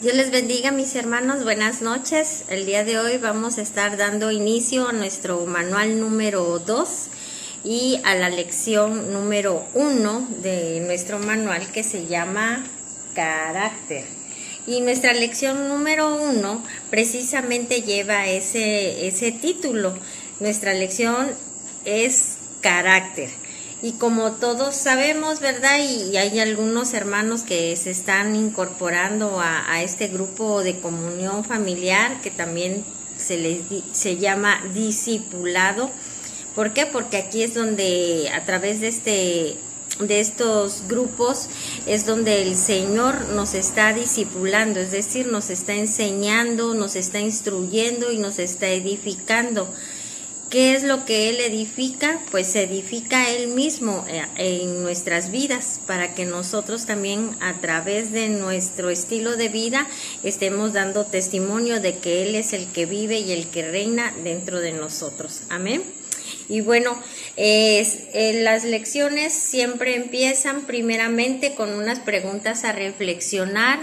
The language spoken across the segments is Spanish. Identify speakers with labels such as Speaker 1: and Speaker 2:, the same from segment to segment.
Speaker 1: Dios les bendiga, mis hermanos, buenas noches. El día de hoy vamos a estar dando inicio a nuestro manual número 2 y a la lección número 1 de nuestro manual, que se llama Carácter. Y nuestra lección número 1 precisamente lleva ese título. Nuestra lección es Carácter. Y como todos sabemos, ¿verdad? Y hay algunos hermanos que se están incorporando a este grupo de comunión familiar, que también se llama discipulado. ¿Por qué? Porque aquí es donde, a través de estos grupos, es donde el Señor nos está discipulando, es decir, nos está enseñando, nos está instruyendo y nos está edificando. ¿Qué es lo que Él edifica? Pues se edifica Él mismo en nuestras vidas, para que nosotros también, a través de nuestro estilo de vida, estemos dando testimonio de que Él es el que vive y el que reina dentro de nosotros. Amén. Y bueno, las lecciones siempre empiezan primeramente con unas preguntas a reflexionar,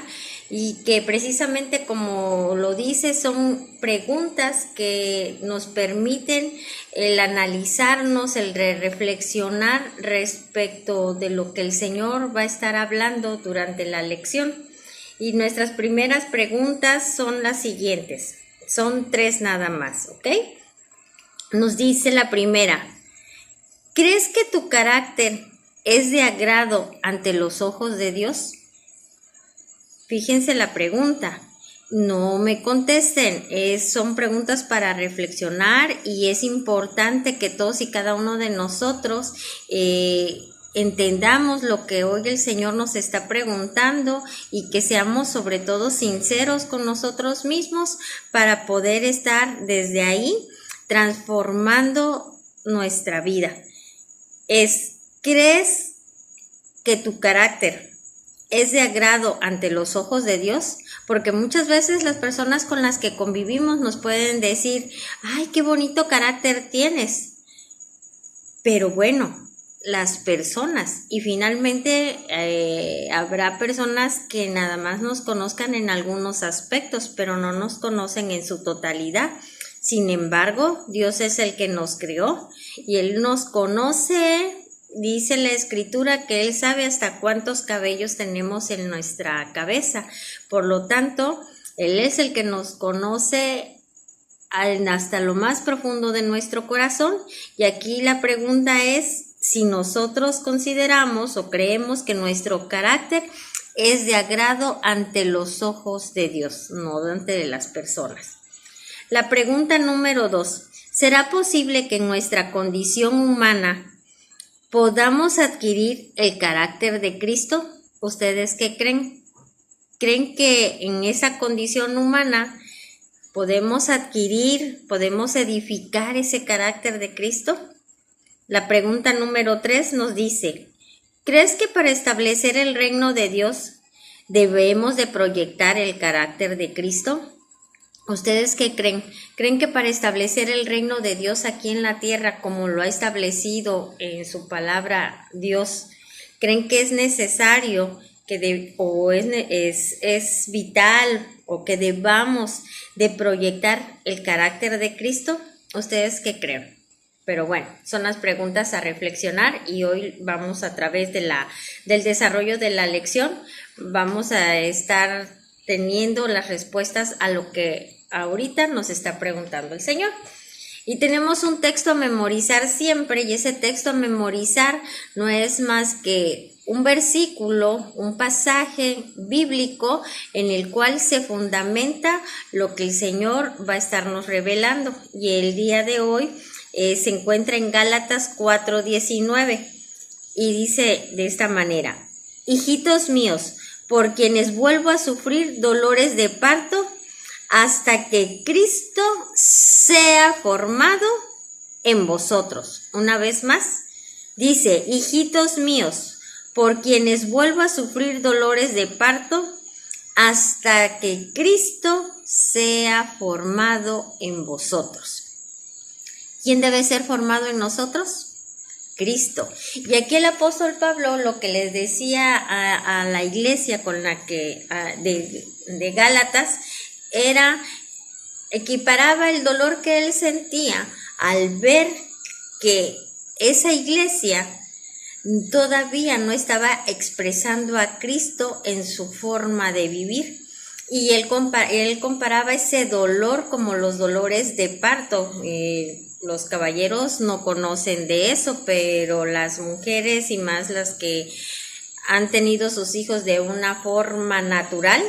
Speaker 1: y que precisamente, como lo dice, son preguntas que nos permiten el analizarnos, el reflexionar respecto de lo que el Señor va a estar hablando durante la lección. Y nuestras primeras preguntas son las siguientes, son 3 nada más, ¿ok? Nos dice la primera: ¿crees que tu carácter es de agrado ante los ojos de Dios? Fíjense la pregunta, no me contesten, son preguntas para reflexionar, y es importante que todos y cada uno de nosotros entendamos lo que hoy el Señor nos está preguntando, y que seamos sobre todo sinceros con nosotros mismos para poder estar desde ahí transformando nuestra vida. ¿Crees que tu carácter es de agrado ante los ojos de Dios? Porque muchas veces las personas con las que convivimos nos pueden decir: ¡ay, qué bonito carácter tienes! Pero bueno, las personas, y finalmente habrá personas que nada más nos conozcan en algunos aspectos, pero no nos conocen en su totalidad. Sin embargo, Dios es el que nos creó y Él nos conoce. Dice la Escritura que Él sabe hasta cuántos cabellos tenemos en nuestra cabeza. Por lo tanto, Él es el que nos conoce hasta lo más profundo de nuestro corazón. Y aquí la pregunta es si nosotros consideramos o creemos que nuestro carácter es de agrado ante los ojos de Dios, no ante las personas. La pregunta número 2: ¿será posible que en nuestra condición humana podamos adquirir el carácter de Cristo? ¿Ustedes qué creen? ¿Creen que en esa condición humana podemos adquirir, podemos edificar ese carácter de Cristo? La pregunta número 3 nos dice: ¿crees que para establecer el reino de Dios debemos de proyectar el carácter de Cristo? ¿Ustedes qué creen? ¿Creen que para establecer el reino de Dios aquí en la tierra, como lo ha establecido en su palabra Dios, creen que es necesario es vital, o que debamos de proyectar el carácter de Cristo? ¿Ustedes qué creen? Pero bueno, son las preguntas a reflexionar, y hoy vamos, a través del desarrollo de la lección, vamos a estar teniendo las respuestas a lo que ahorita nos está preguntando el Señor. Y tenemos un texto a memorizar siempre, y ese texto a memorizar no es más que un versículo, un pasaje bíblico en el cual se fundamenta lo que el Señor va a estarnos revelando. Y el día de hoy se encuentra en Gálatas 4:19, y dice de esta manera: hijitos míos, por quienes vuelvo a sufrir dolores de parto hasta que Cristo sea formado en vosotros. Una vez más, dice: hijitos míos, por quienes vuelvo a sufrir dolores de parto hasta que Cristo sea formado en vosotros. ¿Quién debe ser formado en nosotros? Cristo. Y aquí el apóstol Pablo lo que les decía a la iglesia con la que de Gálatas era, equiparaba el dolor que él sentía al ver que esa iglesia todavía no estaba expresando a Cristo en su forma de vivir. Y él comparaba ese dolor como los dolores de parto. Los caballeros no conocen de eso, pero las mujeres y más las que han tenido sus hijos de una forma natural,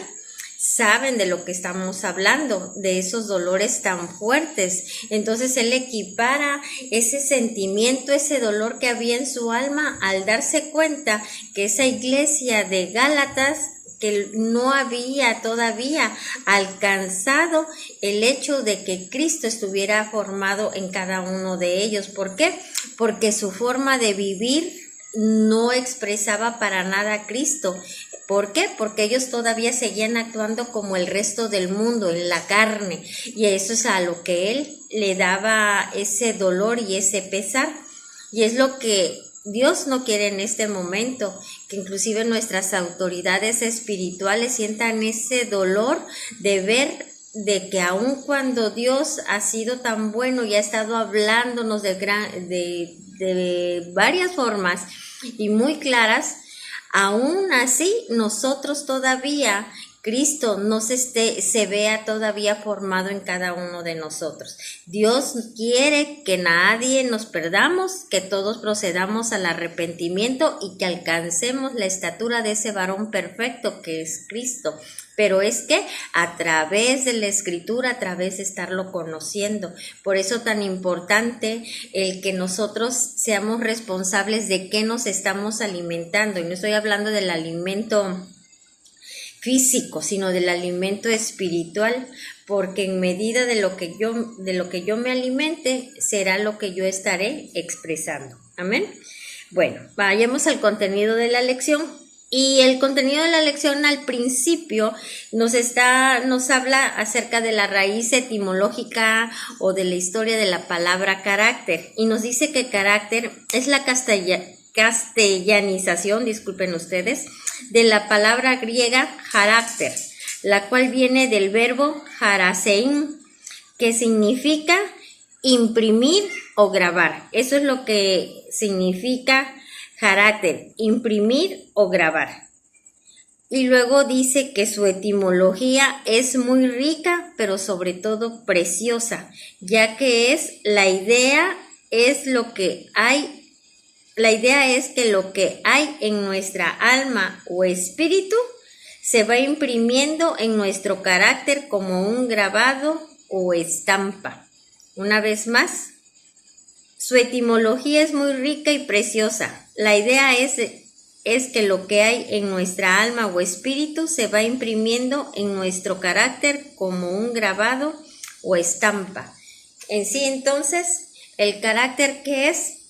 Speaker 1: saben de lo que estamos hablando, de esos dolores tan fuertes. Entonces él equipara ese sentimiento, ese dolor que había en su alma al darse cuenta que esa iglesia de Gálatas, que no había todavía alcanzado el hecho de que Cristo estuviera formado en cada uno de ellos. ¿Por qué? Porque su forma de vivir no expresaba para nada a Cristo. ¿Por qué? Porque ellos todavía seguían actuando como el resto del mundo, en la carne, y eso es a lo que él le daba ese dolor y ese pesar, y es lo que Dios no quiere en este momento, que inclusive nuestras autoridades espirituales sientan ese dolor de ver de que aun cuando Dios ha sido tan bueno y ha estado hablándonos de varias formas y muy claras, aún así nosotros todavía, Cristo no se vea todavía formado en cada uno de nosotros. Dios quiere que nadie nos perdamos, que todos procedamos al arrepentimiento y que alcancemos la estatura de ese varón perfecto que es Cristo. Pero es que a través de la Escritura, a través de estarlo conociendo. Por eso tan importante el que nosotros seamos responsables de qué nos estamos alimentando. Y no estoy hablando del alimento físico, sino del alimento espiritual, porque en medida de lo que yo me alimente, será lo que yo estaré expresando. Amén. Bueno, vayamos al contenido de la lección. Y el contenido de la lección al principio nos habla acerca de la raíz etimológica o de la historia de la palabra carácter. Y nos dice que carácter es la castellanización, disculpen ustedes, de la palabra griega carácter, la cual viene del verbo harasein, que significa imprimir o grabar. Eso es lo que significa carácter, imprimir o grabar. Y luego dice que su etimología es muy rica, pero sobre todo preciosa, ya que la idea es que lo que hay en nuestra alma o espíritu se va imprimiendo en nuestro carácter como un grabado o estampa. Una vez más, su etimología es muy rica y preciosa. La idea es que lo que hay en nuestra alma o espíritu se va imprimiendo en nuestro carácter como un grabado o estampa. En sí, entonces, ¿el carácter qué es?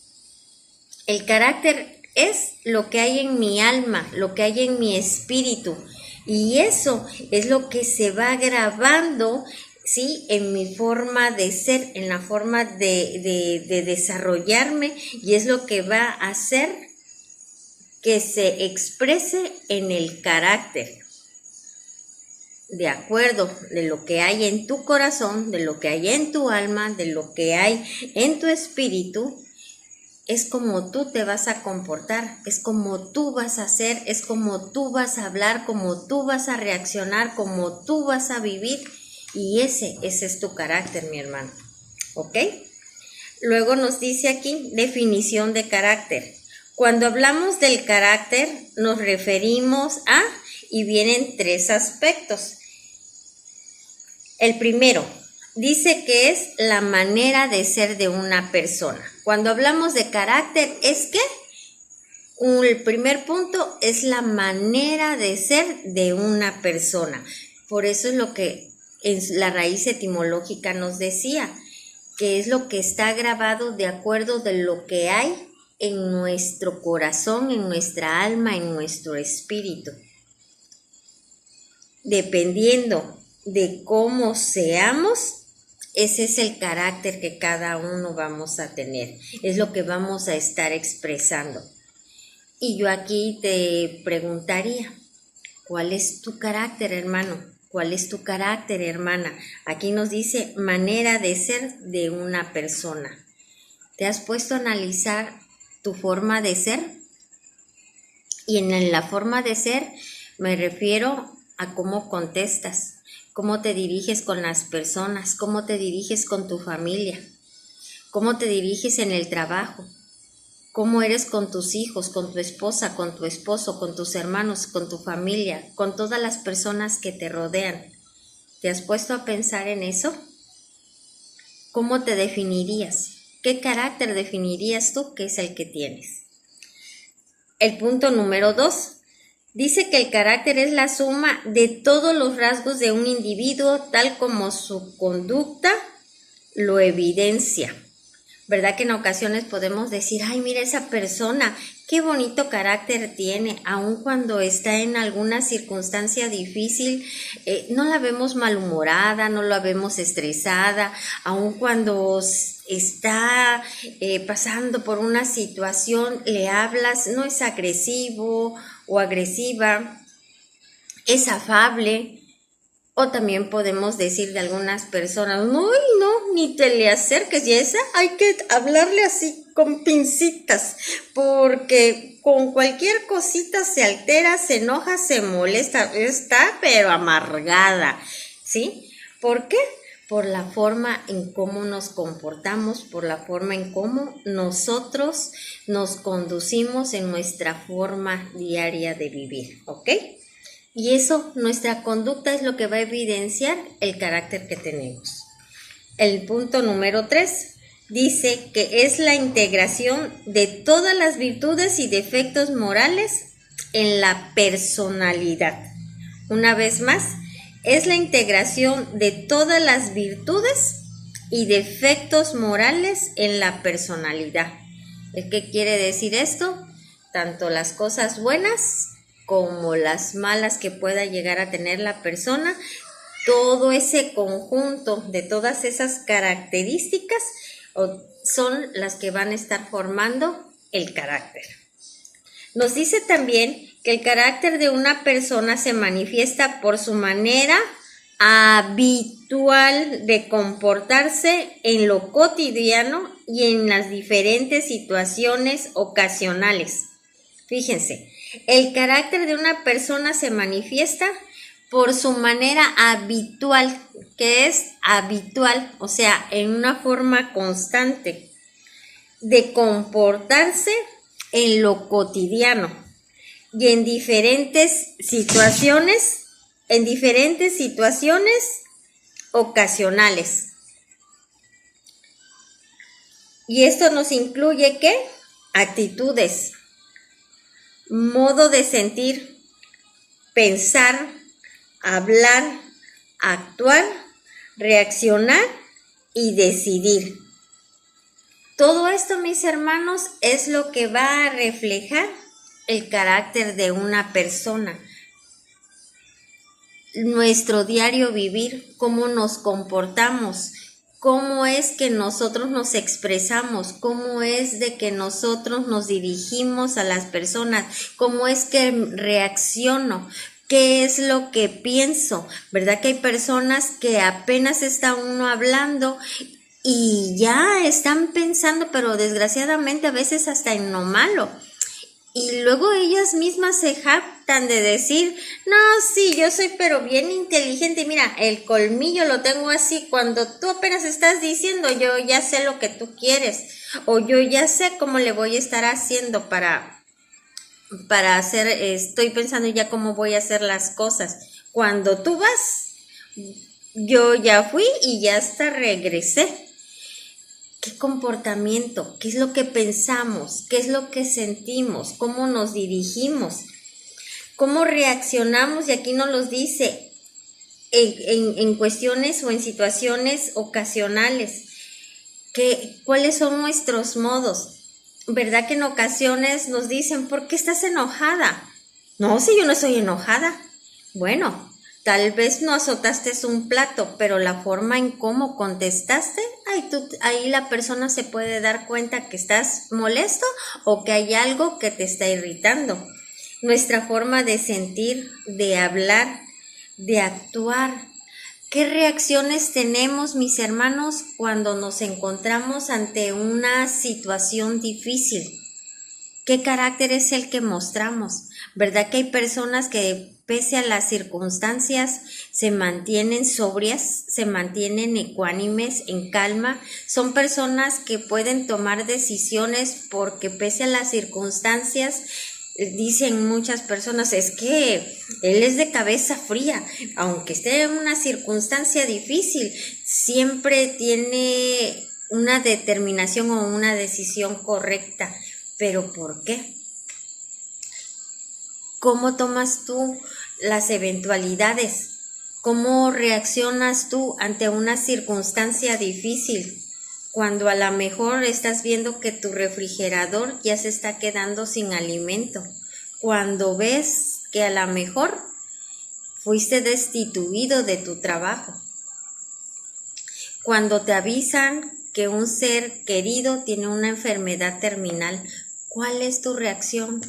Speaker 1: El carácter es lo que hay en mi alma, lo que hay en mi espíritu. Y eso es lo que se va grabando, ¿sí?, en mi forma de ser, en la forma de desarrollarme, y es lo que va a hacer que se exprese en el carácter. De acuerdo de lo que hay en tu corazón, de lo que hay en tu alma, de lo que hay en tu espíritu, es como tú te vas a comportar, es como tú vas a ser, es como tú vas a hablar, como tú vas a reaccionar, como tú vas a vivir. Y ese es tu carácter, mi hermano. ¿Ok? Luego nos dice aquí, definición de carácter. Cuando hablamos del carácter, nos referimos a, y vienen 3 aspectos. El primero, dice que es la manera de ser de una persona. Cuando hablamos de carácter, es que el primer punto es la manera de ser de una persona. Por eso es lo que en la raíz etimológica nos decía, que es lo que está grabado de acuerdo de lo que hay en nuestro corazón, en nuestra alma, en nuestro espíritu. Dependiendo de cómo seamos, ese es el carácter que cada uno vamos a tener, es lo que vamos a estar expresando. Y yo aquí te preguntaría, ¿cuál es tu carácter, hermano? ¿Cuál es tu carácter, hermana? Aquí nos dice manera de ser de una persona. ¿Te has puesto a analizar tu forma de ser? Y en la forma de ser me refiero a cómo contestas, cómo te diriges con las personas, cómo te diriges con tu familia, cómo te diriges en el trabajo, cómo eres con tus hijos, con tu esposa, con tu esposo, con tus hermanos, con tu familia, con todas las personas que te rodean. ¿Te has puesto a pensar en eso? ¿Cómo te definirías? ¿Qué carácter definirías tú que es el que tienes? El punto número 2. Dice que el carácter es la suma de todos los rasgos de un individuo, tal como su conducta lo evidencia. ¿Verdad que en ocasiones podemos decir, ay, mira esa persona, qué bonito carácter tiene, aun cuando está en alguna circunstancia difícil, no la vemos malhumorada, no la vemos estresada, aun cuando está pasando por una situación, le hablas, no es agresivo o agresiva, es afable. O también podemos decir de algunas personas, no, ni te le acerques, y esa hay que hablarle así con pincitas, porque con cualquier cosita se altera, se enoja, se molesta, está pero amargada, ¿sí? ¿Por qué? Por la forma en cómo nos comportamos, por la forma en cómo nosotros nos conducimos en nuestra forma diaria de vivir, ¿ok? Y eso, nuestra conducta es lo que va a evidenciar el carácter que tenemos. El punto número 3 dice que es la integración de todas las virtudes y defectos morales en la personalidad. Una vez más, es la integración de todas las virtudes y defectos morales en la personalidad. ¿Qué quiere decir esto? Tanto las cosas buenas como las malas que pueda llegar a tener la persona, todo ese conjunto de todas esas características son las que van a estar formando el carácter. Nos dice también que el carácter de una persona se manifiesta por su manera habitual de comportarse en lo cotidiano y en las diferentes situaciones ocasionales. Fíjense, el carácter de una persona se manifiesta por su manera habitual, que es habitual, o sea, en una forma constante de comportarse en lo cotidiano y en diferentes situaciones ocasionales. Y esto nos incluye ¿qué? Actitudes, modo de sentir, pensar, hablar, actuar, reaccionar y decidir. Todo esto, mis hermanos, es lo que va a reflejar el carácter de una persona. Nuestro diario vivir, cómo nos comportamos, cómo es que nosotros nos expresamos, cómo es de que nosotros nos dirigimos a las personas, cómo es que reacciono, qué es lo que pienso, ¿verdad? Que hay personas que apenas está uno hablando y ya están pensando, pero desgraciadamente a veces hasta en lo malo. Y luego ellas mismas se jactan de decir, no, sí, yo soy pero bien inteligente, mira, el colmillo lo tengo así, cuando tú apenas estás diciendo, yo ya sé lo que tú quieres, o yo ya sé cómo le voy a estar haciendo para hacer, estoy pensando ya cómo voy a hacer las cosas. Cuando tú vas, yo ya fui y ya hasta regresé. ¿Qué comportamiento? ¿Qué es lo que pensamos? ¿Qué es lo que sentimos? ¿Cómo nos dirigimos? ¿Cómo reaccionamos? Y aquí nos los dice en cuestiones o en situaciones ocasionales. ¿Cuáles son nuestros modos? ¿Verdad que en ocasiones nos dicen, ¿por qué estás enojada? No, si yo no estoy enojada. Bueno, Tal vez no azotaste un plato, pero la forma en cómo contestaste, ahí la persona se puede dar cuenta que estás molesto o que hay algo que te está irritando. Nuestra forma de sentir, de hablar, de actuar. ¿Qué reacciones tenemos, mis hermanos, cuando nos encontramos ante una situación difícil? ¿Qué carácter es el que mostramos? ¿Verdad que hay personas que pese a las circunstancias se mantienen sobrias, se mantienen ecuánimes, en calma? Son personas que pueden tomar decisiones porque pese a las circunstancias, dicen muchas personas, es que él es de cabeza fría, aunque esté en una circunstancia difícil, siempre tiene una determinación o una decisión correcta. ¿Pero por qué? ¿Cómo tomas tú las eventualidades? ¿Cómo reaccionas tú ante una circunstancia difícil? Cuando a lo mejor estás viendo que tu refrigerador ya se está quedando sin alimento. Cuando ves que a lo mejor fuiste destituido de tu trabajo. Cuando te avisan que un ser querido tiene una enfermedad terminal. ¿Cuál es tu reacción?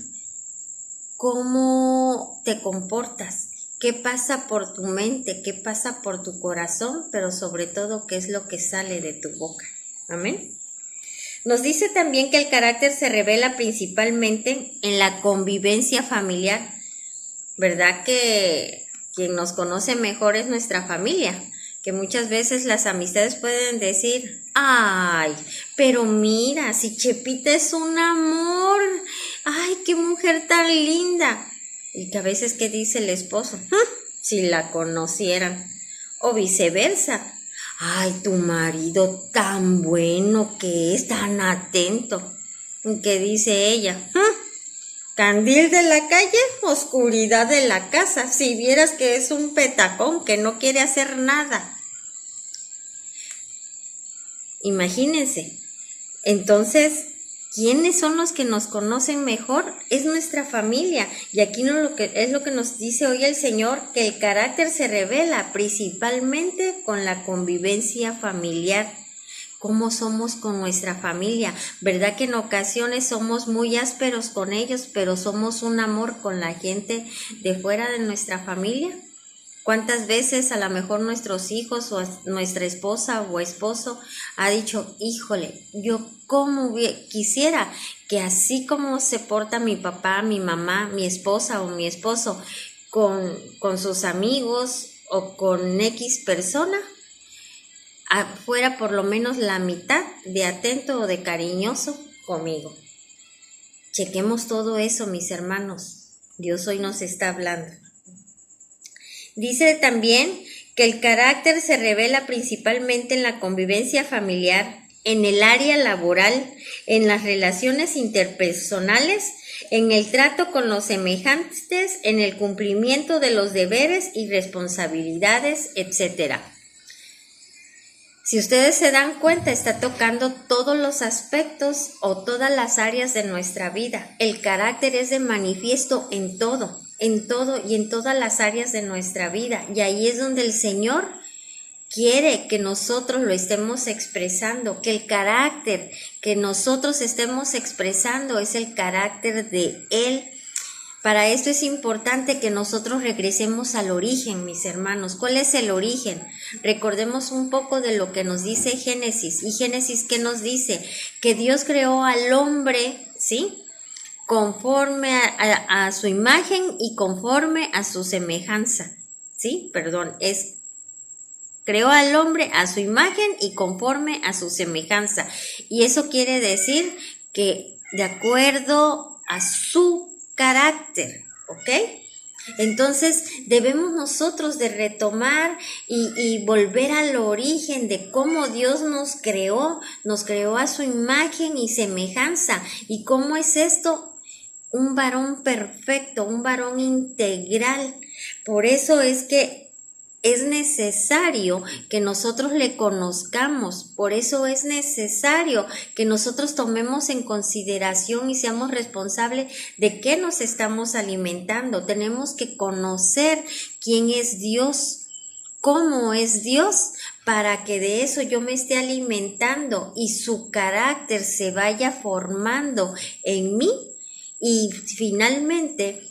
Speaker 1: ¿Cómo te comportas? ¿Qué pasa por tu mente? ¿Qué pasa por tu corazón? Pero sobre todo, ¿qué es lo que sale de tu boca? Amén. Nos dice también que el carácter se revela principalmente en la convivencia familiar. ¿Verdad que quien nos conoce mejor es nuestra familia? Que muchas veces las amistades pueden decir, ay, pero mira, si Chepita es un amor, ay, qué mujer tan linda. Y que a veces, ¿qué dice el esposo? Si la conocieran. O viceversa, ay, tu marido tan bueno que es, tan atento. Y que dice ella, candil de la calle, oscuridad de la casa. Si vieras que es un petacón que no quiere hacer nada. Imagínense. Entonces, ¿quiénes son los que nos conocen mejor? Es nuestra familia. Y aquí es lo que nos dice hoy el Señor, que el carácter se revela principalmente con la convivencia familiar. ¿Cómo somos con nuestra familia? ¿Verdad que en ocasiones somos muy ásperos con ellos, pero somos un amor con la gente de fuera de nuestra familia? ¿Cuántas veces a lo mejor nuestros hijos o nuestra esposa o esposo ha dicho, híjole, yo como quisiera que así como se porta mi papá, mi mamá, mi esposa o mi esposo con sus amigos o con X persona, fuera por lo menos la mitad de atento o de cariñoso conmigo? Chequemos todo eso, mis hermanos. Dios hoy nos está hablando. Dice también que el carácter se revela principalmente en la convivencia familiar, en el área laboral, en las relaciones interpersonales, en el trato con los semejantes, en el cumplimiento de los deberes y responsabilidades, etc. Si ustedes se dan cuenta, está tocando todos los aspectos o todas las áreas de nuestra vida. El carácter es de manifiesto en todo y en todas las áreas de nuestra vida. Y ahí es donde el Señor quiere que nosotros lo estemos expresando, que el carácter que nosotros estemos expresando es el carácter de Él. Para esto es importante que nosotros regresemos al origen, mis hermanos. ¿Cuál es el origen? Recordemos un poco de lo que nos dice Génesis. ¿Y Génesis qué nos dice? Que Dios creó al hombre, ¿sí?, conforme a su imagen y conforme a su semejanza. ¿Sí? Perdón, creó al hombre a su imagen y conforme a su semejanza. Y eso quiere decir que de acuerdo a su carácter, ¿ok? Entonces debemos nosotros de retomar y volver al origen de cómo Dios nos creó a su imagen y semejanza. ¿Y cómo es esto? Un varón perfecto, un varón integral. Por eso es que es necesario que nosotros le conozcamos, por eso es necesario que nosotros tomemos en consideración y seamos responsables de qué nos estamos alimentando. Tenemos que conocer quién es Dios, cómo es Dios, para que de eso yo me esté alimentando y su carácter se vaya formando en mí. Y finalmente,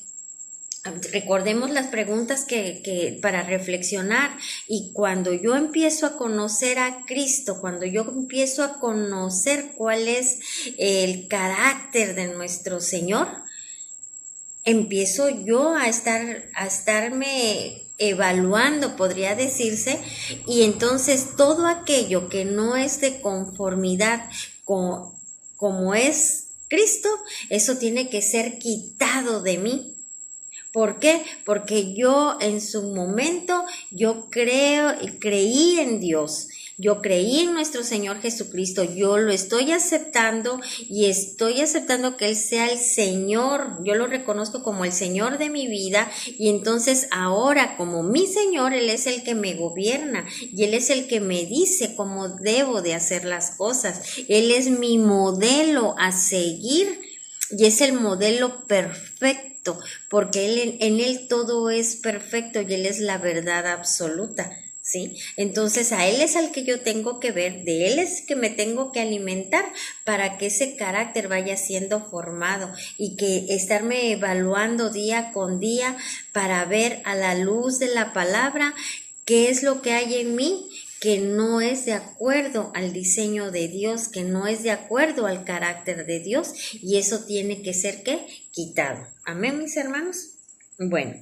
Speaker 1: recordemos las preguntas que para reflexionar, y cuando yo empiezo a conocer a Cristo, cuando yo empiezo a conocer cuál es el carácter de nuestro Señor, empiezo yo a estarme evaluando, podría decirse, y entonces todo aquello que no es de conformidad con como es Cristo, eso tiene que ser quitado de mí. ¿Por qué? Porque yo en su momento, yo creí en Dios, yo creí en nuestro Señor Jesucristo, yo lo estoy aceptando y estoy aceptando que Él sea el Señor, yo lo reconozco como el Señor de mi vida, y entonces ahora como mi Señor, Él es el que me gobierna y Él es el que me dice cómo debo de hacer las cosas. Él es mi modelo a seguir y es el modelo perfecto, porque en Él todo es perfecto y Él es la verdad absoluta, ¿sí? Entonces a Él es al que yo tengo que ver, de Él es que me tengo que alimentar para que ese carácter vaya siendo formado, y que estarme evaluando día con día para ver a la luz de la palabra qué es lo que hay en mí que no es de acuerdo al diseño de Dios, que no es de acuerdo al carácter de Dios, y eso tiene que ser, ¿qué? Quitado. Amén, mis hermanos. Bueno,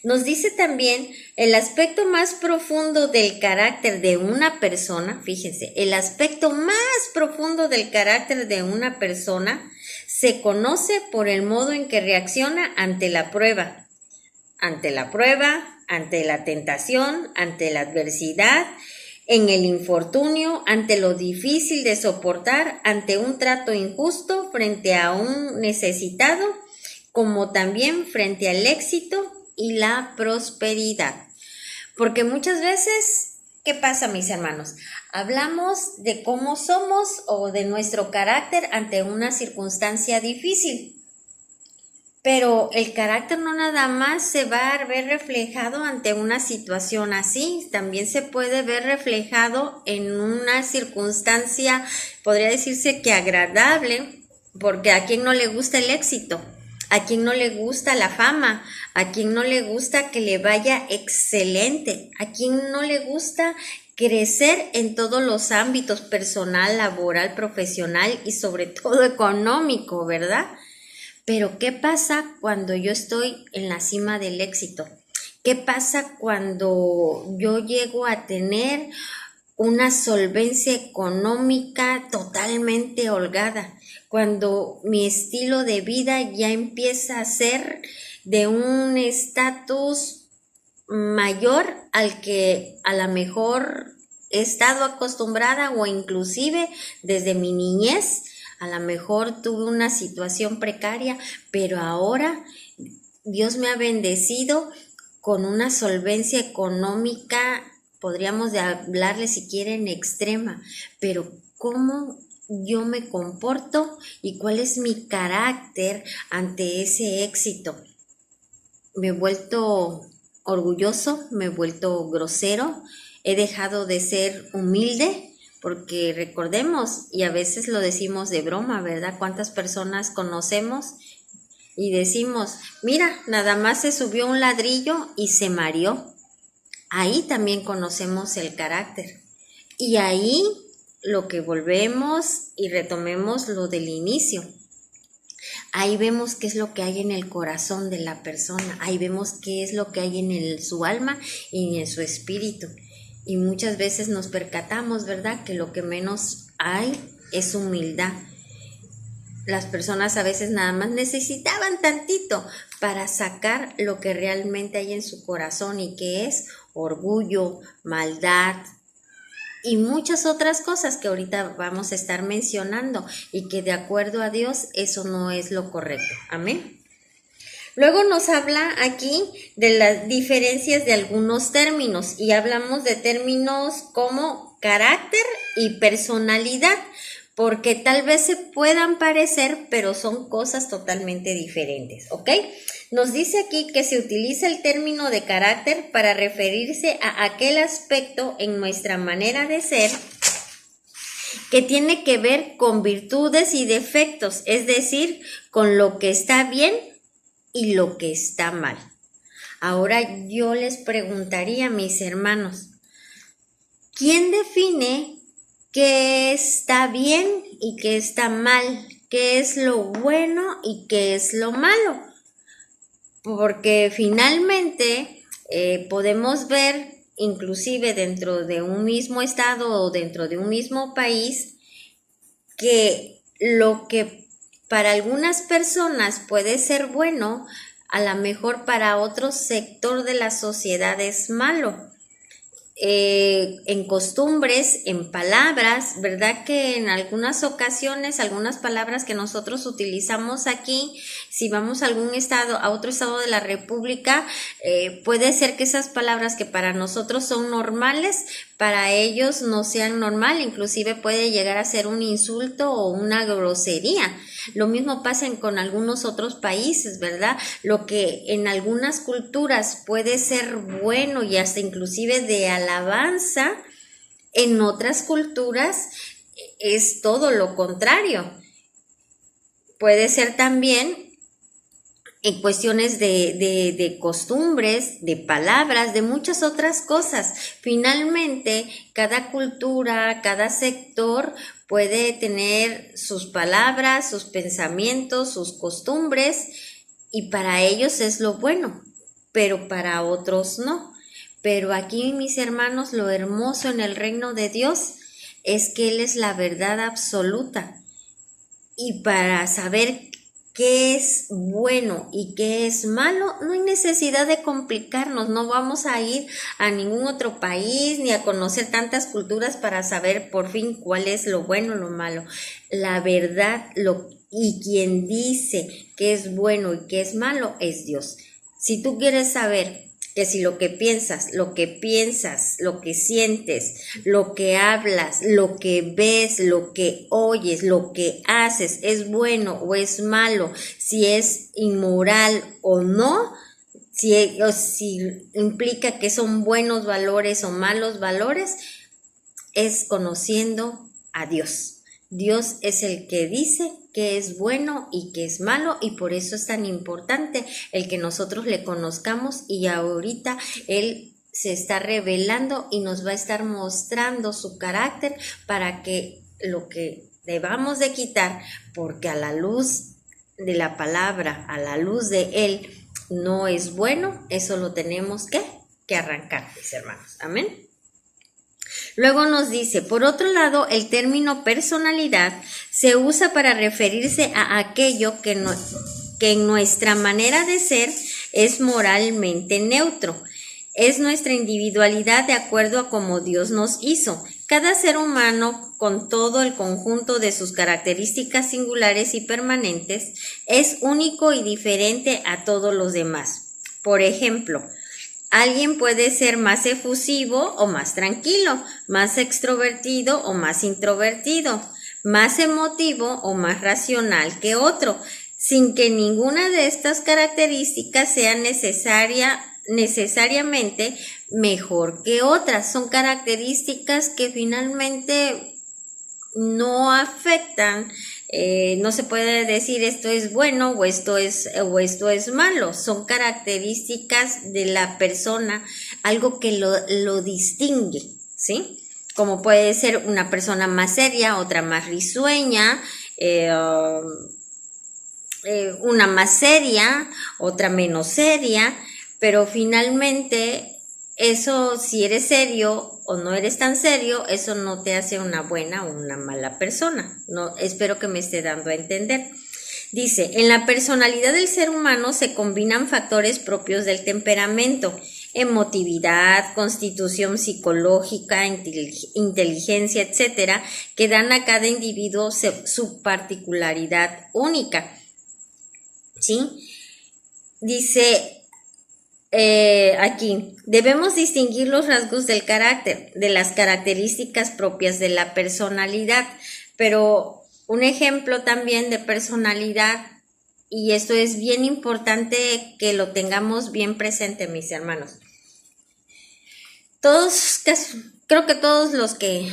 Speaker 1: nos dice también el aspecto más profundo del carácter de una persona. Fíjense, el aspecto más profundo del carácter de una persona se conoce por el modo en que reacciona ante la prueba, ante la tentación, ante la adversidad, en el infortunio, ante lo difícil de soportar, ante un trato injusto, frente a un necesitado, como también frente al éxito y la prosperidad. Porque muchas veces, ¿qué pasa, mis hermanos? Hablamos de cómo somos o de nuestro carácter ante una circunstancia difícil. Pero el carácter no nada más se va a ver reflejado ante una situación así, también se puede ver reflejado en una circunstancia, podría decirse que agradable, porque a quien no le gusta el éxito, a quien no le gusta la fama, a quien no le gusta que le vaya excelente, a quien no le gusta crecer en todos los ámbitos, personal, laboral, profesional y sobre todo económico, ¿verdad? Pero ¿qué pasa cuando yo estoy en la cima del éxito? ¿Qué pasa cuando yo llego a tener una solvencia económica totalmente holgada? Cuando mi estilo de vida ya empieza a ser de un estatus mayor al que a lo mejor he estado acostumbrada, o inclusive desde mi niñez. A lo mejor tuve una situación precaria, pero ahora Dios me ha bendecido con una solvencia económica, podríamos hablarle si quieren extrema, pero ¿cómo yo me comporto y cuál es mi carácter ante ese éxito? Me he vuelto orgulloso, me he vuelto grosero, he dejado de ser humilde. Porque recordemos, y a veces lo decimos de broma, ¿verdad? ¿Cuántas personas conocemos y decimos, mira, nada más se subió un ladrillo y se mareó? Ahí también conocemos el carácter. Y ahí lo que volvemos y retomemos lo del inicio. Ahí vemos qué es lo que hay en el corazón de la persona. Ahí vemos qué es lo que hay en su alma y en su espíritu. Y muchas veces nos percatamos, ¿verdad?, que lo que menos hay es humildad. Las personas a veces nada más necesitaban tantito para sacar lo que realmente hay en su corazón, y que es orgullo, maldad y muchas otras cosas que ahorita vamos a estar mencionando, y que de acuerdo a Dios eso no es lo correcto. Amén. Luego nos habla aquí de las diferencias de algunos términos y hablamos de términos como carácter y personalidad, porque tal vez se puedan parecer, pero son cosas totalmente diferentes, ¿ok? Nos dice aquí que se utiliza el término de carácter para referirse a aquel aspecto en nuestra manera de ser que tiene que ver con virtudes y defectos, es decir, con lo que está bien y lo que está mal. Ahora yo les preguntaría a mis hermanos, ¿quién define qué está bien y qué está mal? ¿Qué es lo bueno y qué es lo malo? Porque finalmente podemos ver, inclusive dentro de un mismo estado o dentro de un mismo país, que lo que para algunas personas puede ser bueno, a lo mejor para otro sector de la sociedad es malo. En costumbres, en palabras, ¿verdad? Que en algunas ocasiones, algunas palabras que nosotros utilizamos aquí, si vamos a algún estado, a otro estado de la República, puede ser que esas palabras que para nosotros son normales, para ellos no sean normal, inclusive puede llegar a ser un insulto o una grosería. Lo mismo pasa con algunos otros países, ¿verdad? Lo que en algunas culturas puede ser bueno y hasta inclusive de alabanza, en otras culturas es todo lo contrario. Puede ser también en cuestiones de costumbres, de palabras, de muchas otras cosas. Finalmente, cada cultura, cada sector puede tener sus palabras, sus pensamientos, sus costumbres, y para ellos es lo bueno, pero para otros no. Pero aquí, mis hermanos, lo hermoso en el reino de Dios es que Él es la verdad absoluta. Y para saber qué es bueno y qué es malo, no hay necesidad de complicarnos, no vamos a ir a ningún otro país ni a conocer tantas culturas para saber por fin cuál es lo bueno o lo malo. La verdad y quien dice que es bueno y que es malo es Dios. Si tú quieres saber que si lo que piensas, lo que sientes, lo que hablas, lo que ves, lo que oyes, lo que haces es bueno o es malo, si es inmoral o no, si implica que son buenos valores o malos valores, es conociendo a Dios. Dios es el que dice que es bueno y que es malo, y por eso es tan importante el que nosotros le conozcamos, y ahorita Él se está revelando y nos va a estar mostrando su carácter para que lo que debamos de quitar, porque a la luz de la palabra, a la luz de Él, no es bueno, eso lo tenemos que arrancar, mis hermanos. Amén. Luego nos dice, por otro lado, el término personalidad se usa para referirse a aquello que en nuestra manera de ser es moralmente neutro. Es nuestra individualidad de acuerdo a cómo Dios nos hizo. Cada ser humano, con todo el conjunto de sus características singulares y permanentes, es único y diferente a todos los demás. Por ejemplo, alguien puede ser más efusivo o más tranquilo, más extrovertido o más introvertido, más emotivo o más racional que otro, sin que ninguna de estas características sea necesariamente mejor que otras. Son características que finalmente no afectan. No se puede decir esto es bueno o esto es malo. Son características de la persona, algo que lo distingue, ¿sí? Como puede ser una persona más seria, otra más risueña, una más seria, otra menos seria, pero finalmente eso, si eres serio o no eres tan serio, eso no te hace una buena o una mala persona. No, espero que me esté dando a entender. Dice, en la personalidad del ser humano se combinan factores propios del temperamento, emotividad, constitución psicológica, inteligencia, etcétera, que dan a cada individuo su particularidad única, ¿sí? dice aquí, debemos distinguir los rasgos del carácter, de las características propias de la personalidad, pero un ejemplo también de personalidad, y esto es bien importante que lo tengamos bien presente, mis hermanos. Creo que todos los que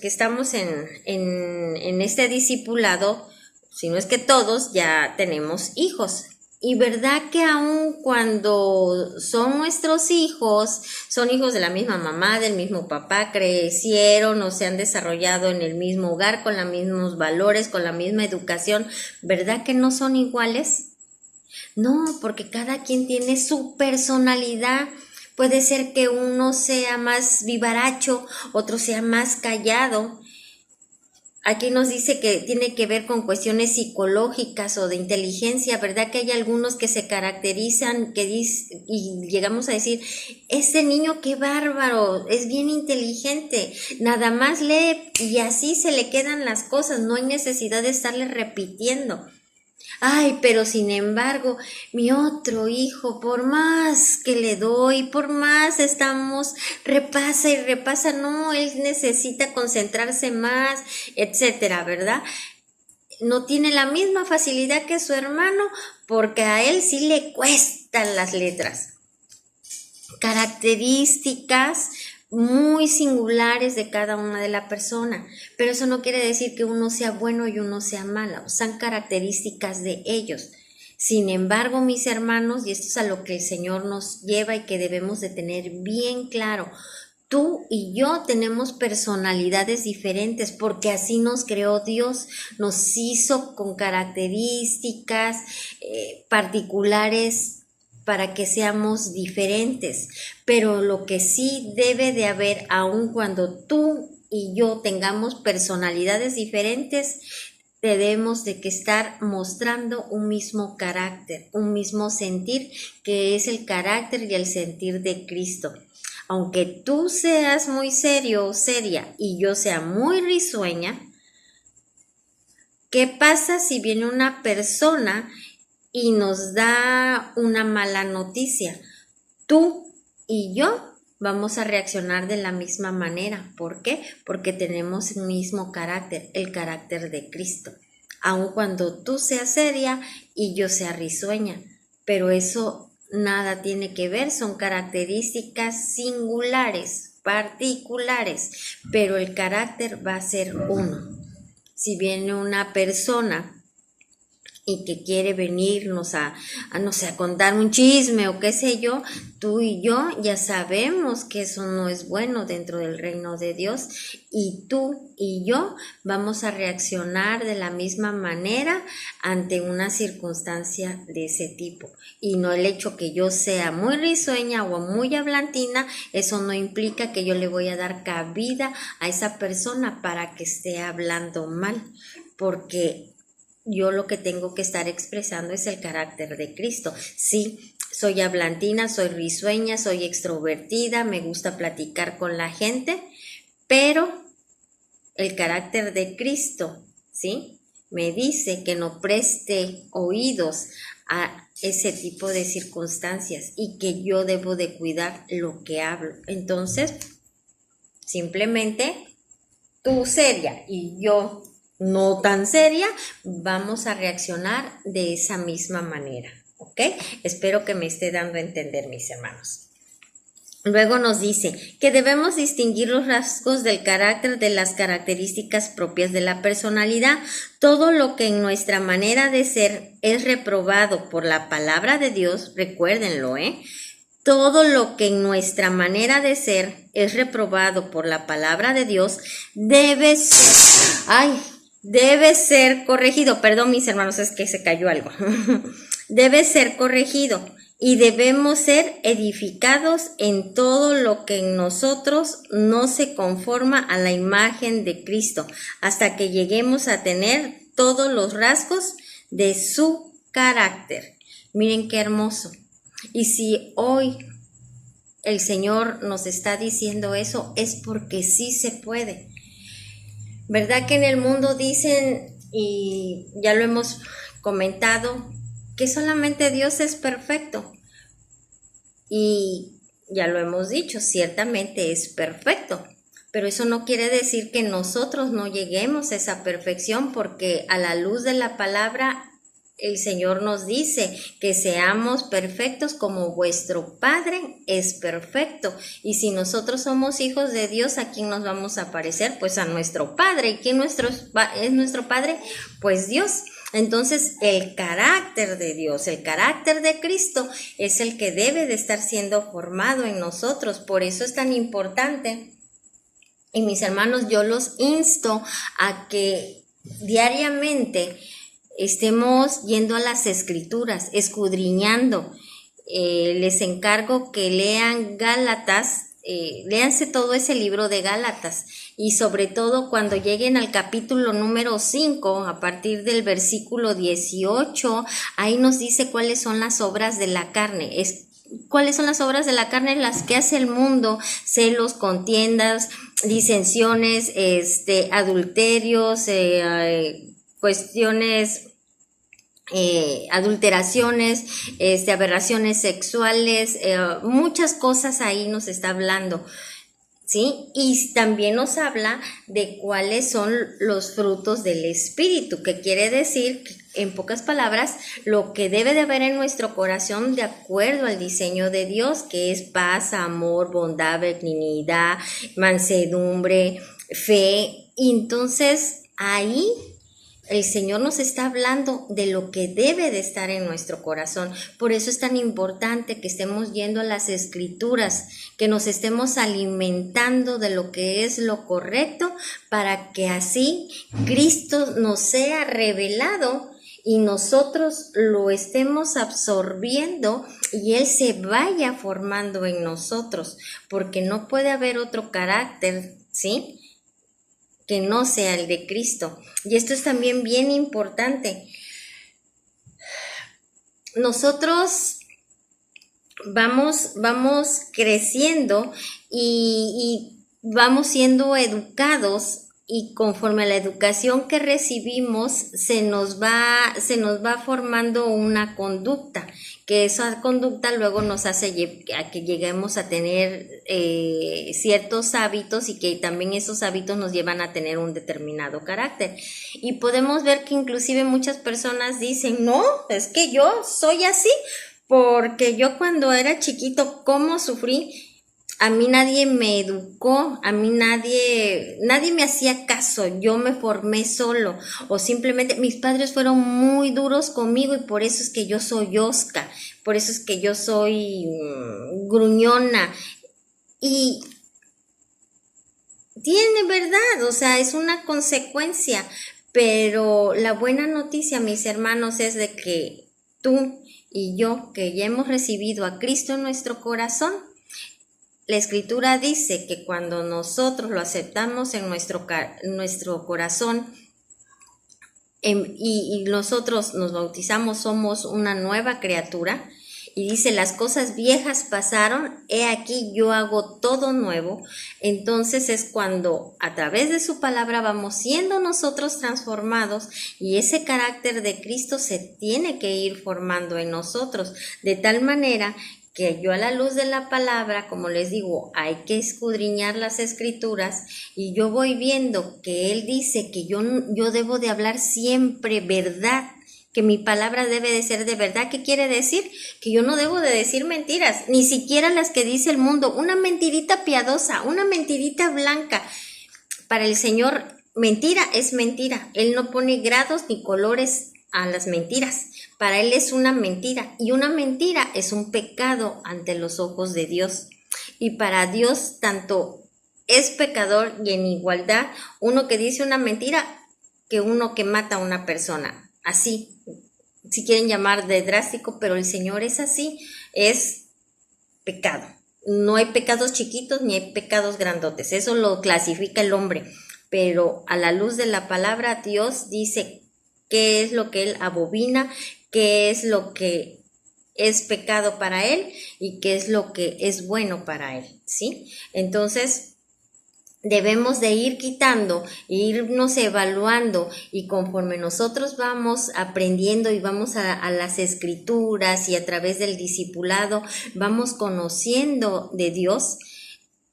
Speaker 1: estamos en este discipulado, si no es que todos, ya tenemos hijos. Y verdad que aun cuando son nuestros hijos, son hijos de la misma mamá, del mismo papá, crecieron o se han desarrollado en el mismo hogar, con los mismos valores, con la misma educación, ¿verdad que no son iguales? No, porque cada quien tiene su personalidad. Puede ser que uno sea más vivaracho, otro sea más callado. Aquí nos dice que tiene que ver con cuestiones psicológicas o de inteligencia, ¿verdad? Que hay algunos que se caracterizan y llegamos a decir, este niño qué bárbaro, es bien inteligente, nada más lee y así se le quedan las cosas, no hay necesidad de estarle repitiendo. Ay, pero sin embargo, mi otro hijo, por más que le doy, por más estamos, repasa y repasa, no, él necesita concentrarse más, etcétera, ¿verdad? No tiene la misma facilidad que su hermano, porque a él sí le cuestan las letras. Características muy singulares de cada una de la persona, pero eso no quiere decir que uno sea bueno y uno sea malo, son características de ellos. Sin embargo, mis hermanos, y esto es a lo que el Señor nos lleva y que debemos de tener bien claro, tú y yo tenemos personalidades diferentes porque así nos creó Dios, nos hizo con características particulares para que seamos diferentes, pero lo que sí debe de haber, aun cuando tú y yo tengamos personalidades diferentes, debemos de que estar mostrando un mismo carácter, un mismo sentir, que es el carácter y el sentir de Cristo. Aunque tú seas muy serio o seria y yo sea muy risueña, ¿qué pasa si viene una persona y nos da una mala noticia? Tú y yo vamos a reaccionar de la misma manera. ¿Por qué? Porque tenemos el mismo carácter, el carácter de Cristo. Aun cuando tú seas seria y yo sea risueña. Pero eso nada tiene que ver, son características singulares, particulares. Pero el carácter va a ser uno. Si viene una persona y que quiere venirnos no sé, a contar un chisme o qué sé yo, tú y yo ya sabemos que eso no es bueno dentro del reino de Dios, y tú y yo vamos a reaccionar de la misma manera ante una circunstancia de ese tipo. Y no el hecho que yo sea muy risueña o muy hablantina, eso no implica que yo le voy a dar cabida a esa persona para que esté hablando mal, porque yo lo que tengo que estar expresando es el carácter de Cristo. Sí, soy hablantina, soy risueña, soy extrovertida, me gusta platicar con la gente, pero el carácter de Cristo, ¿sí?, me dice que no preste oídos a ese tipo de circunstancias y que yo debo de cuidar lo que hablo. Entonces, simplemente tú seria y yo no tan seria, vamos a reaccionar de esa misma manera, ¿ok? Espero que me esté dando a entender, mis hermanos. Luego nos dice que debemos distinguir los rasgos del carácter de las características propias de la personalidad. Todo lo que en nuestra manera de ser es reprobado por la palabra de Dios, recuérdenlo, todo lo que en nuestra manera de ser es reprobado por la palabra de Dios debe ser corregido. Perdón, mis hermanos, es que se cayó algo. Debe ser corregido y debemos ser edificados en todo lo que en nosotros no se conforma a la imagen de Cristo, hasta que lleguemos a tener todos los rasgos de su carácter. Miren qué hermoso. Y si hoy el Señor nos está diciendo eso, es porque sí se puede. ¿Verdad que en el mundo dicen, y ya lo hemos comentado, que solamente Dios es perfecto. Y ya lo hemos dicho, ciertamente es perfecto, pero eso no quiere decir que nosotros no lleguemos a esa perfección, porque a la luz de la palabra el Señor nos dice que seamos perfectos como vuestro Padre es perfecto. Y si nosotros somos hijos de Dios, ¿a quién nos vamos a parecer? Pues a nuestro Padre. ¿Y quién es nuestro Padre? Pues Dios. Entonces, el carácter de Dios, el carácter de Cristo es el que debe de estar siendo formado en nosotros. Por eso es tan importante. Y mis hermanos, yo los insto a que diariamente estemos yendo a las escrituras, escudriñando. Les encargo que lean Gálatas, léanse todo ese libro de Gálatas, y sobre todo cuando lleguen al capítulo número 5, a partir del versículo 18, ahí nos dice cuáles son las obras de la carne. ¿Cuáles son las obras de la carne? Las que hace el mundo: celos, contiendas, disensiones, adulterios, cuestiones, adulteraciones, aberraciones sexuales, muchas cosas ahí nos está hablando, ¿sí? Y también nos habla de cuáles son los frutos del Espíritu, que quiere decir, en pocas palabras, lo que debe de haber en nuestro corazón de acuerdo al diseño de Dios, que es paz, amor, bondad, benignidad, mansedumbre, fe. Y entonces ahí el Señor nos está hablando de lo que debe de estar en nuestro corazón. Por eso es tan importante que estemos yendo a las Escrituras, que nos estemos alimentando de lo que es lo correcto, para que así Cristo nos sea revelado y nosotros lo estemos absorbiendo y Él se vaya formando en nosotros, porque no puede haber otro carácter, ¿sí?, que no sea el de Cristo. Y esto es también bien importante. Nosotros vamos creciendo y vamos siendo educados, y conforme a la educación que recibimos se nos va formando una conducta, que esa conducta luego nos hace a que lleguemos a tener ciertos hábitos, y que también esos hábitos nos llevan a tener un determinado carácter. Y podemos ver que inclusive muchas personas dicen: no, es que yo soy así, porque yo cuando era chiquito, ¿cómo sufrí? A mí nadie me educó, a mí nadie me hacía caso, yo me formé solo, o simplemente mis padres fueron muy duros conmigo y por eso es que yo soy osca, por eso es que yo soy gruñona. Y tiene verdad, o sea, es una consecuencia, pero la buena noticia, mis hermanos, es de que tú y yo, que ya hemos recibido a Cristo en nuestro corazón, la Escritura dice que cuando nosotros lo aceptamos en nuestro corazón y nosotros nos bautizamos, somos una nueva criatura. Y dice: las cosas viejas pasaron, he aquí yo hago todo nuevo. Entonces es cuando a través de su palabra vamos siendo nosotros transformados, y ese carácter de Cristo se tiene que ir formando en nosotros, de tal manera que yo, a la luz de la palabra, como les digo, hay que escudriñar las Escrituras, y yo voy viendo que Él dice que yo debo de hablar siempre verdad, que mi palabra debe de ser de verdad. ¿Qué quiere decir? Que yo no debo de decir mentiras, ni siquiera las que dice el mundo, una mentirita piadosa, una mentirita blanca. Para el Señor, mentira es mentira. Él no pone grados ni colores a las mentiras. Para Él es una mentira, y una mentira es un pecado ante los ojos de Dios. Y para Dios tanto es pecador y en igualdad uno que dice una mentira que uno que mata a una persona. Así, si quieren llamar de drástico, pero el Señor es así, es pecado. No hay pecados chiquitos ni hay pecados grandotes, eso lo clasifica el hombre, pero a la luz de la palabra Dios dice qué es lo que Él abomina, qué es lo que es pecado para Él y qué es lo que es bueno para Él, ¿sí? Entonces, debemos de ir quitando, irnos evaluando, y conforme nosotros vamos aprendiendo y vamos a las escrituras y a través del discipulado vamos conociendo de Dios,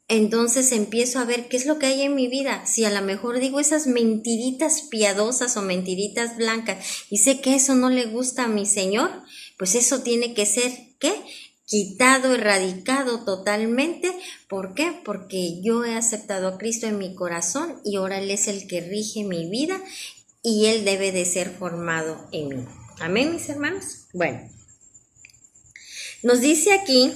Speaker 1: entonces empiezo a ver qué es lo que hay en mi vida. Si a lo mejor digo esas mentiritas piadosas o mentiritas blancas y sé que eso no le gusta a mi Señor, pues eso tiene que ser, ¿qué? Quitado, erradicado totalmente. ¿Por qué? Porque yo he aceptado a Cristo en mi corazón y ahora Él es el que rige mi vida y Él debe de ser formado en mí. Amén, mis hermanos. Bueno, nos dice aquí,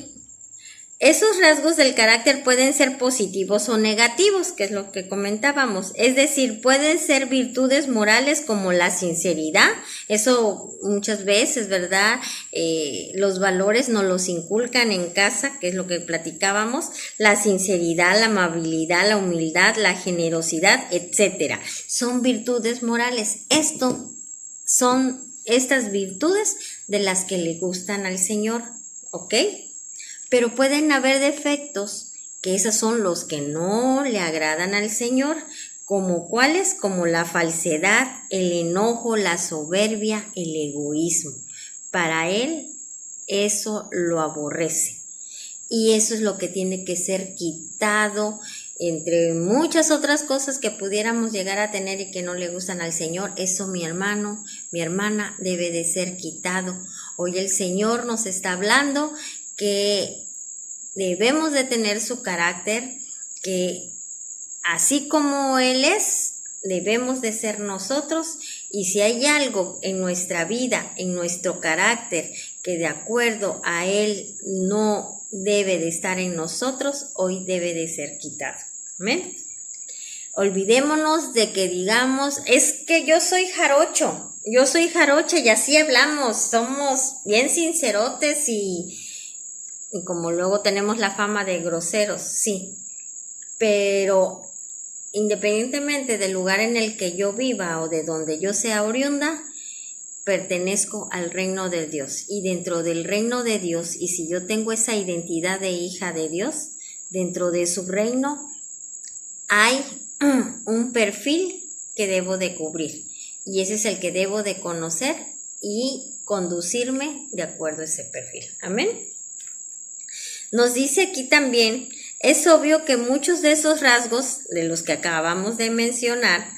Speaker 1: esos rasgos del carácter pueden ser positivos o negativos, que es lo que comentábamos. Es decir, pueden ser virtudes morales como la sinceridad. Eso muchas veces, ¿verdad? Los valores nos los inculcan en casa, que es lo que platicábamos. La sinceridad, la amabilidad, la humildad, la generosidad, etcétera. Son virtudes morales. Son estas virtudes de las que le gustan al Señor, ¿ok? Pero pueden haber defectos, que esos son los que no le agradan al Señor, como cuáles, como la falsedad, el enojo, la soberbia, el egoísmo. Para Él eso lo aborrece. Y eso es lo que tiene que ser quitado, entre muchas otras cosas que pudiéramos llegar a tener y que no le gustan al Señor. Eso, mi hermano, mi hermana, debe de ser quitado. Hoy el Señor nos está hablando que debemos de tener su carácter, que así como Él es, debemos de ser nosotros, y si hay algo en nuestra vida, en nuestro carácter, que de acuerdo a Él no debe de estar en nosotros, hoy debe de ser quitado. ¿Amén? Olvidémonos de que digamos, es que yo soy jarocho, yo soy jarocha y así hablamos, somos bien sincerotes y como luego tenemos la fama de groseros, sí, pero independientemente del lugar en el que yo viva o de donde yo sea oriunda, pertenezco al reino de Dios, y dentro del reino de Dios, y si yo tengo esa identidad de hija de Dios, dentro de su reino hay un perfil que debo de cubrir, y ese es el que debo de conocer y conducirme de acuerdo a ese perfil. Amén. Nos dice aquí también, es obvio que muchos de esos rasgos de los que acabamos de mencionar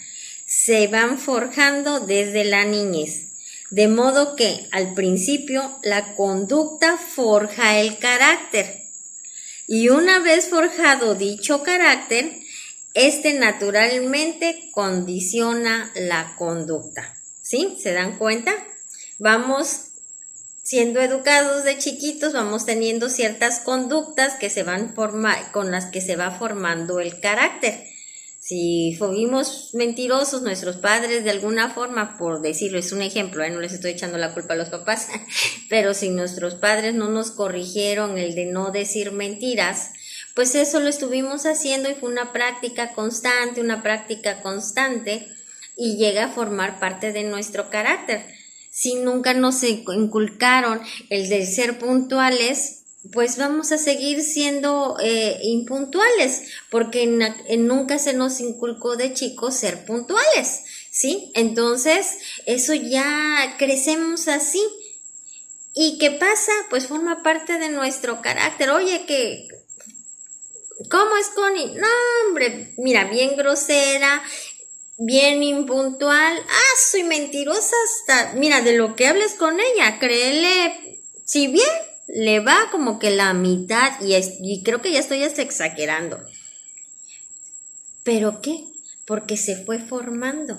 Speaker 1: se van forjando desde la niñez, de modo que al principio la conducta forja el carácter, y una vez forjado dicho carácter, este naturalmente condiciona la conducta. ¿Sí? ¿Se dan cuenta? Vamos siendo educados de chiquitos, vamos teniendo ciertas conductas que se van con las que se va formando el carácter. Si fuimos mentirosos, nuestros padres de alguna forma, por decirlo, es un ejemplo, no les estoy echando la culpa a los papás, pero si nuestros padres no nos corrigieron el de no decir mentiras, pues eso lo estuvimos haciendo y fue una práctica constante, y llega a formar parte de nuestro carácter. Si nunca nos inculcaron el de ser puntuales, pues vamos a seguir siendo impuntuales, porque nunca se nos inculcó de chicos ser puntuales, ¿sí? Entonces, eso ya crecemos así. ¿Y qué pasa? Pues forma parte de nuestro carácter. Oye, ¿cómo es Connie? No, hombre, mira, bien grosera, bien impuntual, soy mentirosa hasta, mira, de lo que hables con ella, créele, si bien le va como que la mitad, y creo que ya estoy hasta exagerando, ¿pero qué? Porque se fue formando,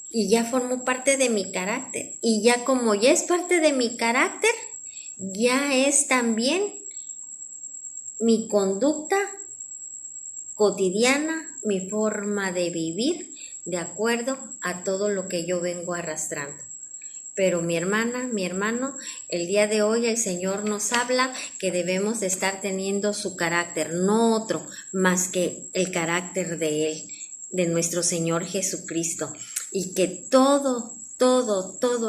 Speaker 1: y ya formó parte de mi carácter, y ya como ya es parte de mi carácter, ya es también mi conducta cotidiana, mi forma de vivir, de acuerdo a todo lo que yo vengo arrastrando. Pero mi hermana, mi hermano, el día de hoy el Señor nos habla que debemos de estar teniendo su carácter, no otro más que el carácter de Él, de nuestro Señor Jesucristo, y que todo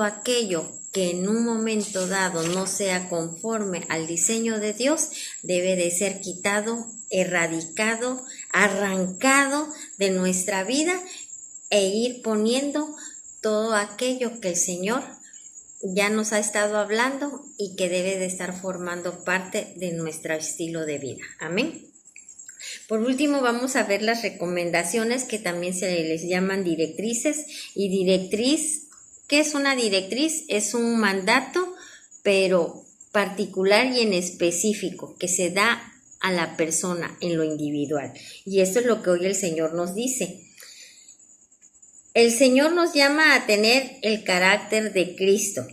Speaker 1: aquello que en un momento dado no sea conforme al diseño de Dios, debe de ser quitado, erradicado, arrancado de nuestra vida e ir poniendo todo aquello que el Señor ya nos ha estado hablando y que debe de estar formando parte de nuestro estilo de vida. Amén. Por último, vamos a ver las recomendaciones que también se les llaman directrices. Y directriz, ¿qué es una directriz? Es un mandato, pero particular y en específico, que se da a la persona en lo individual. Y esto es lo que hoy el Señor nos dice. El Señor nos llama a tener el carácter de Cristo.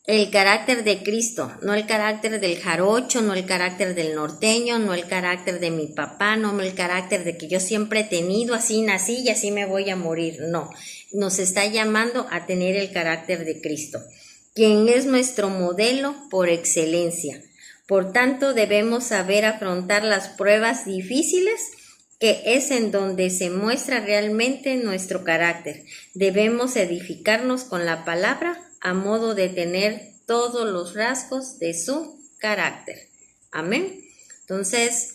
Speaker 1: El carácter de Cristo, no el carácter del jarocho, no el carácter del norteño, no el carácter de mi papá, no el carácter de que yo siempre he tenido, así nací y así me voy a morir. No, nos está llamando a tener el carácter de Cristo, quien es nuestro modelo por excelencia. Por tanto, debemos saber afrontar las pruebas difíciles, que es en donde se muestra realmente nuestro carácter. Debemos edificarnos con la palabra a modo de tener todos los rasgos de su carácter. Amén. Entonces,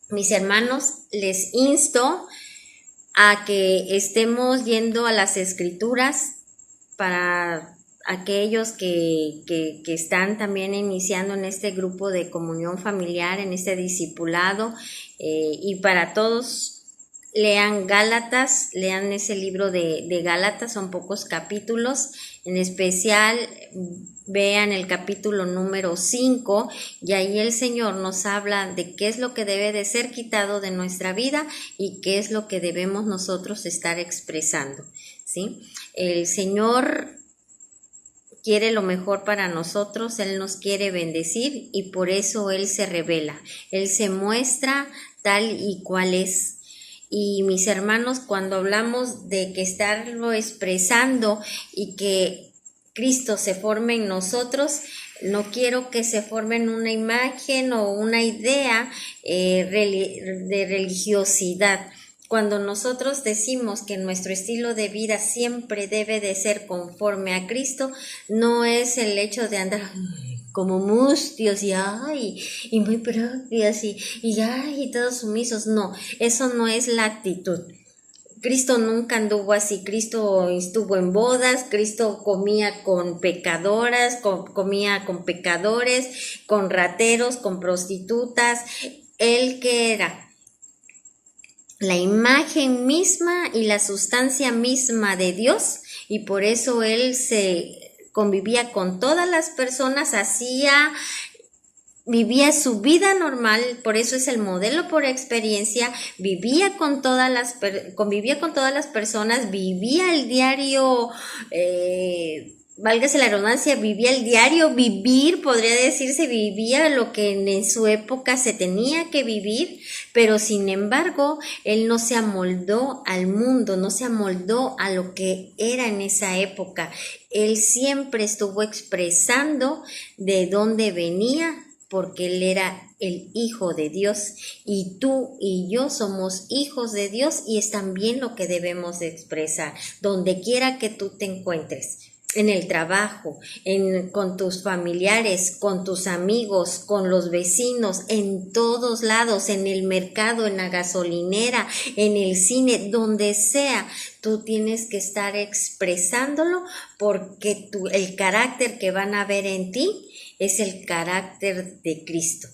Speaker 1: mis hermanos, les insto a que estemos yendo a las Escrituras para aquellos que están también iniciando en este grupo de comunión familiar, en este discipulado, y para todos, lean Gálatas, lean ese libro de Gálatas, son pocos capítulos, en especial vean el capítulo número 5, y ahí el Señor nos habla de qué es lo que debe de ser quitado de nuestra vida y qué es lo que debemos nosotros estar expresando, ¿sí? El Señor quiere lo mejor para nosotros, Él nos quiere bendecir y por eso Él se revela, Él se muestra tal y cual es. Y mis hermanos, cuando hablamos de que estarlo expresando y que Cristo se forme en nosotros, no quiero que se forme en una imagen o una idea de religiosidad. Cuando nosotros decimos que nuestro estilo de vida siempre debe de ser conforme a Cristo, no es el hecho de andar como mustios y muy propios y todos sumisos. No, eso no es la actitud. Cristo nunca anduvo así. Cristo estuvo en bodas, Cristo comía con pecadoras, comía con pecadores, con rateros, con prostitutas. ¿Él qué era? La imagen misma y la sustancia misma de Dios, y por eso Él se convivía con todas las personas, vivía su vida normal, por eso es el modelo por experiencia, convivía con todas las personas, vivía el diario, válgase la redundancia, vivía el diario vivir, podría decirse, vivía lo que en su época se tenía que vivir, pero sin embargo, Él no se amoldó al mundo, no se amoldó a lo que era en esa época. Él siempre estuvo expresando de dónde venía, porque Él era el Hijo de Dios, y tú y yo somos hijos de Dios, y es también lo que debemos de expresar, donde quiera que tú te encuentres. En el trabajo, con tus familiares, con tus amigos, con los vecinos, en todos lados, en el mercado, en la gasolinera, en el cine, donde sea, tú tienes que estar expresándolo, porque el carácter que van a ver en ti es el carácter de Cristo.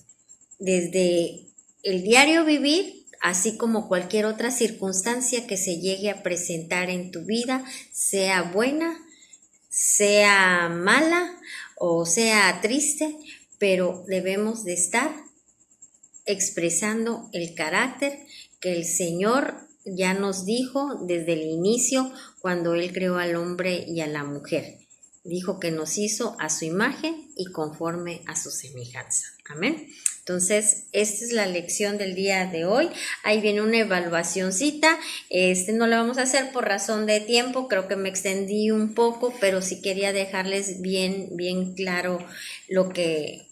Speaker 1: Desde el diario vivir, así como cualquier otra circunstancia que se llegue a presentar en tu vida, sea buena, sea mala o sea triste, pero debemos de estar expresando el carácter que el Señor ya nos dijo desde el inicio cuando Él creó al hombre y a la mujer. Dijo que nos hizo a su imagen y conforme a su semejanza. Amén. Entonces, esta es la lección del día de hoy. Ahí viene una evaluacioncita. No la vamos a hacer por razón de tiempo. Creo que me extendí un poco, pero sí quería dejarles bien claro lo que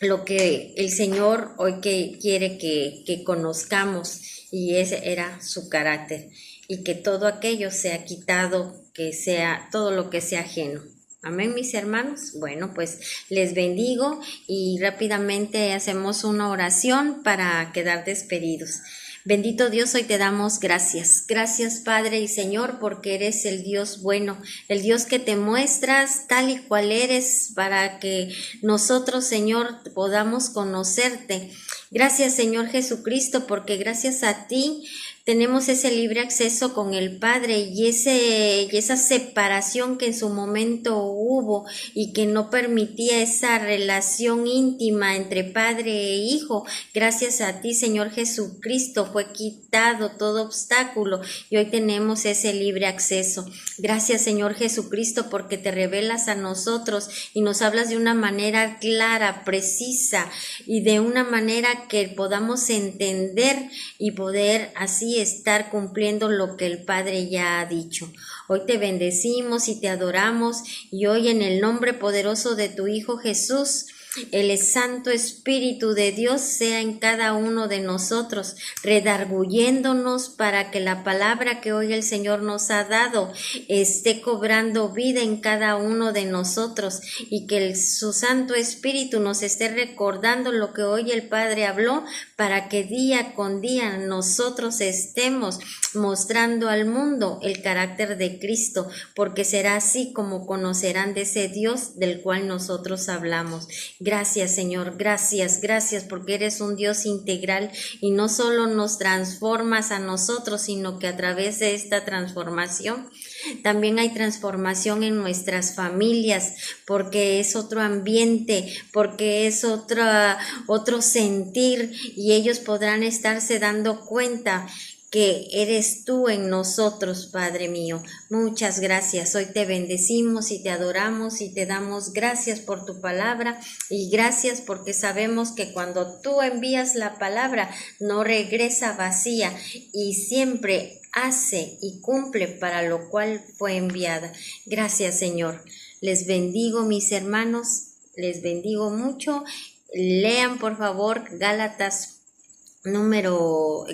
Speaker 1: el Señor hoy quiere que conozcamos, y ese era su carácter, y que todo aquello sea quitado todo lo que sea ajeno. Amén, mis hermanos. Bueno, pues les bendigo y rápidamente hacemos una oración para quedar despedidos. Bendito Dios, hoy te damos gracias. Gracias, Padre y Señor, porque eres el Dios bueno, el Dios que te muestras tal y cual eres para que nosotros, Señor, podamos conocerte. Gracias, Señor Jesucristo, porque gracias a ti tenemos ese libre acceso con el Padre y esa separación que en su momento hubo y que no permitía esa relación íntima entre Padre e Hijo. Gracias a ti, Señor Jesucristo, fue quitado todo obstáculo y hoy tenemos ese libre acceso. Gracias, Señor Jesucristo, porque te revelas a nosotros y nos hablas de una manera clara, precisa y de una manera que podamos entender y poder así estar cumpliendo lo que el Padre ya ha dicho. Hoy te bendecimos y te adoramos y hoy en el nombre poderoso de tu Hijo Jesús, el Santo Espíritu de Dios sea en cada uno de nosotros, redarguyéndonos para que la palabra que hoy el Señor nos ha dado esté cobrando vida en cada uno de nosotros y que su Santo Espíritu nos esté recordando lo que hoy el Padre habló para que día con día nosotros estemos mostrando al mundo el carácter de Cristo, porque será así como conocerán de ese Dios del cual nosotros hablamos. Gracias, Señor, gracias, porque eres un Dios integral y no solo nos transformas a nosotros, sino que a través de esta transformación también hay transformación en nuestras familias, porque es otro ambiente, porque es otro sentir y ellos podrán estarse dando cuenta que eres tú en nosotros, Padre mío. Muchas gracias. Hoy te bendecimos y te adoramos y te damos gracias por tu palabra y gracias porque sabemos que cuando tú envías la palabra no regresa vacía y siempre hace y cumple para lo cual fue enviada. Gracias, Señor. Les bendigo, mis hermanos. Les bendigo mucho. Lean, por favor, Gálatas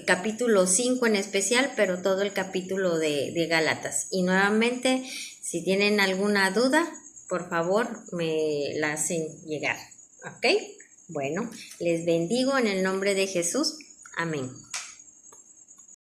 Speaker 1: capítulo 5 en especial, pero todo el capítulo de Gálatas. Y nuevamente, si tienen alguna duda, por favor, me la hacen llegar. ¿Ok? Bueno, les bendigo en el nombre de Jesús. Amén.